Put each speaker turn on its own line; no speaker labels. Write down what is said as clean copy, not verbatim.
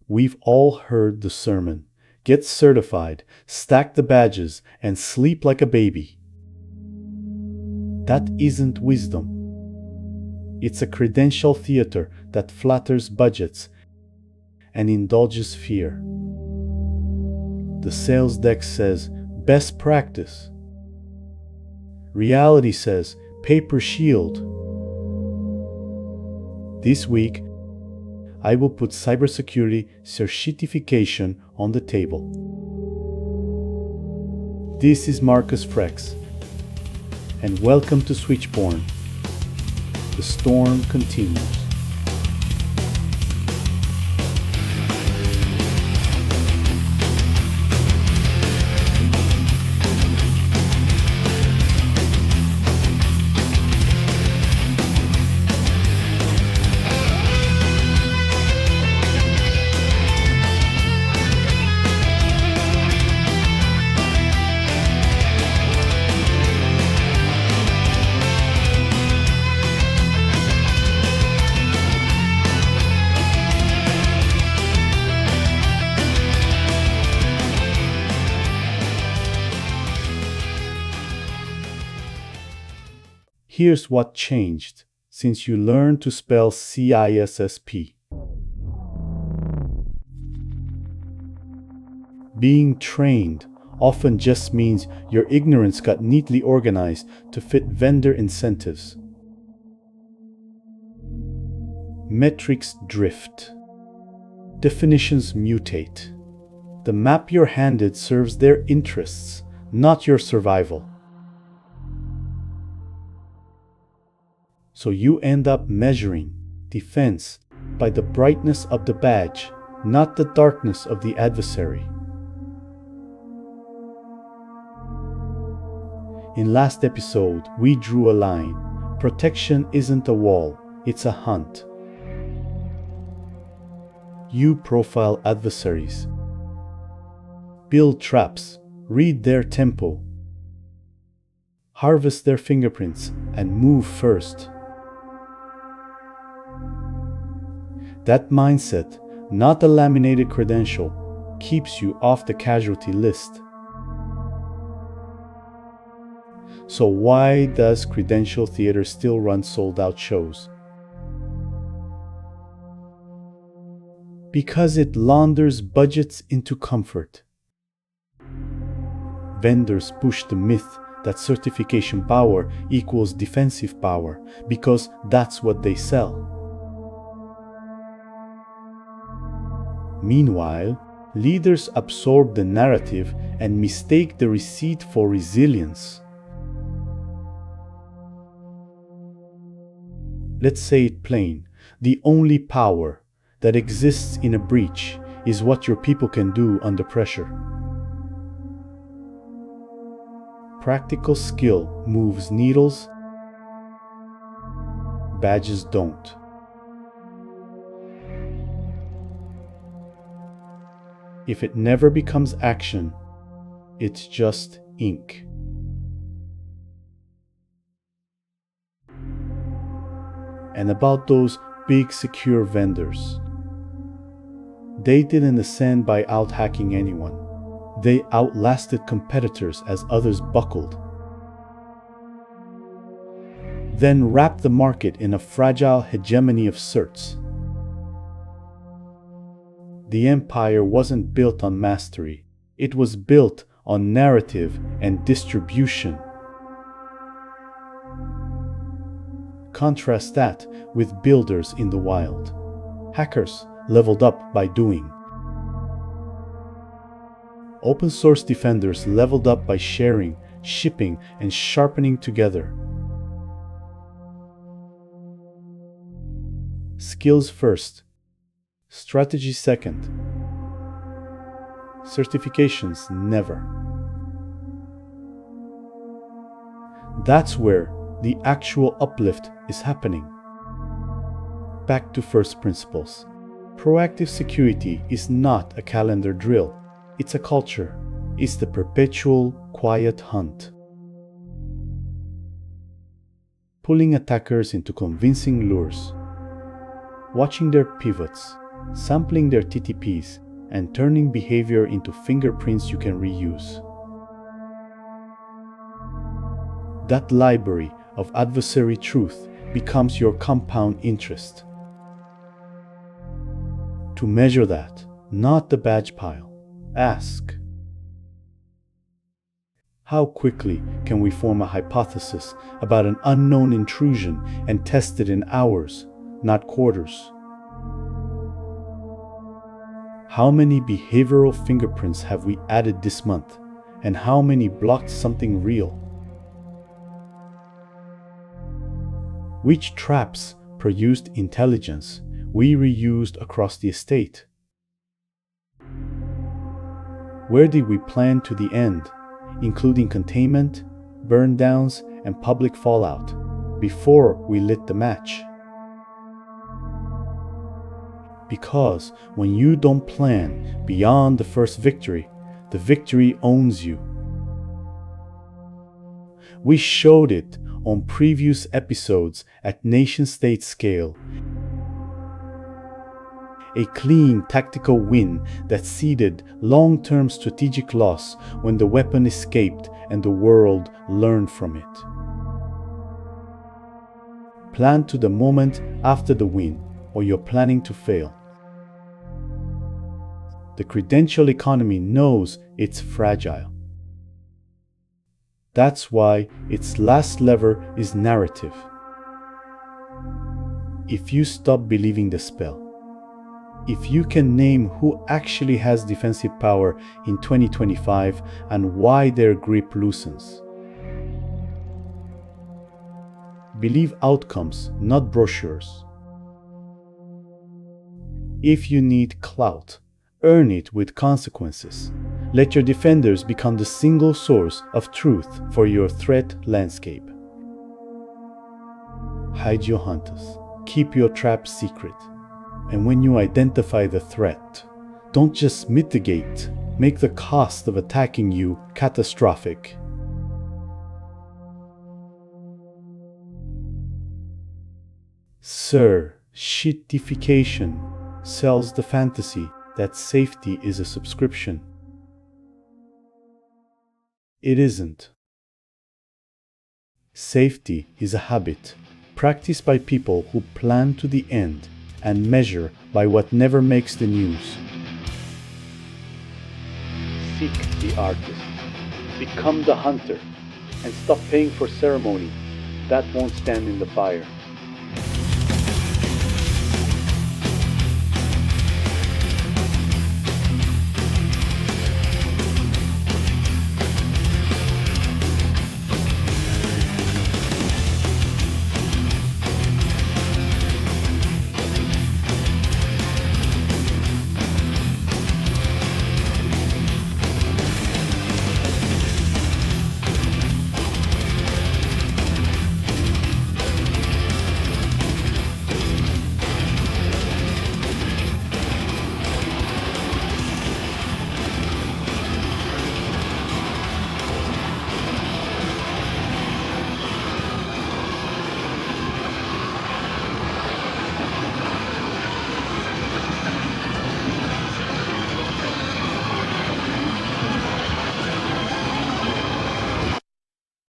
We've all heard the sermon. Get certified, stack the badges, and sleep like a baby. That isn't wisdom. It's a credential theater that flatters budgets and indulges fear. The sales deck says, best practice. Reality says, paper shield. This week, I will put cybersecurity CerSHItification on the table. This is Marcus Frex, and welcome to Switchborn. The storm continues. Here's what changed since you learned to spell CISSP. Being trained often just means your ignorance got neatly organized to fit vendor incentives. Metrics drift. Definitions mutate. The map you're handed serves their interests, not your survival. So you end up measuring defense by the brightness of the badge, not the darkness of the adversary. In last episode, we drew a line. Protection isn't a wall, it's a hunt. You profile adversaries. Build traps, read their tempo. Harvest their fingerprints and move first. That mindset, not a laminated credential, keeps you off the casualty list. So why does credential theater still run sold-out shows? Because it launders budgets into comfort. Vendors push the myth that certification power equals defensive power because that's what they sell. Meanwhile, leaders absorb the narrative and mistake the receipt for resilience. Let's say it plain, the only power that exists in a breach is what your people can do under pressure. Practical skill moves needles, badges don't. If it never becomes action, it's just ink. And about those big secure vendors. They didn't ascend by out-hacking anyone. They outlasted competitors as others buckled. Then wrapped the market in a fragile hegemony of certs. The empire wasn't built on mastery. It was built on narrative and distribution. Contrast that with builders in the wild. Hackers leveled up by doing. Open source defenders leveled up by sharing, shipping, and sharpening together. Skills first. Strategy second. Certifications never. That's where the actual uplift is happening. Back to first principles. Proactive security is not a calendar drill. It's a culture. It's the perpetual, quiet hunt. Pulling attackers into convincing lures. Watching their pivots. sampling their TTPs, and turning behavior into fingerprints you can reuse. That library of adversary truth becomes your compound interest. To measure that, not the badge pile, ask: how quickly can we form a hypothesis about an unknown intrusion and test it in hours, not quarters? How many behavioral fingerprints have we added this month, and how many blocked something real? Which traps produced intelligence we reused across the estate? Where did we plan to the end, including containment, burn downs, and public fallout, before we lit the match? Because when you don't plan beyond the first victory, the victory owns you. We showed it on previous episodes at nation-state scale. A clean tactical win that ceded long-term strategic loss when the weapon escaped and the world learned from it. Plan to the moment after the win, or you're planning to fail. The credential economy knows it's fragile. That's why its last lever is narrative. If you stop believing the spell, if you can name who actually has defensive power in 2025 and why their grip loosens. Believe outcomes, not brochures. If you need clout, earn it with consequences. Let your defenders become the single source of truth for your threat landscape. Hide your hunters. Keep your traps secret. And when you identify the threat, don't just mitigate, make the cost of attacking you catastrophic. CerSHItification sells the fantasy that safety is a subscription. It isn't. Safety is a habit, practiced by people who plan to the end and measure by what never makes the news. Seek the artist, become the hunter, and stop paying for ceremony that won't stand in the fire.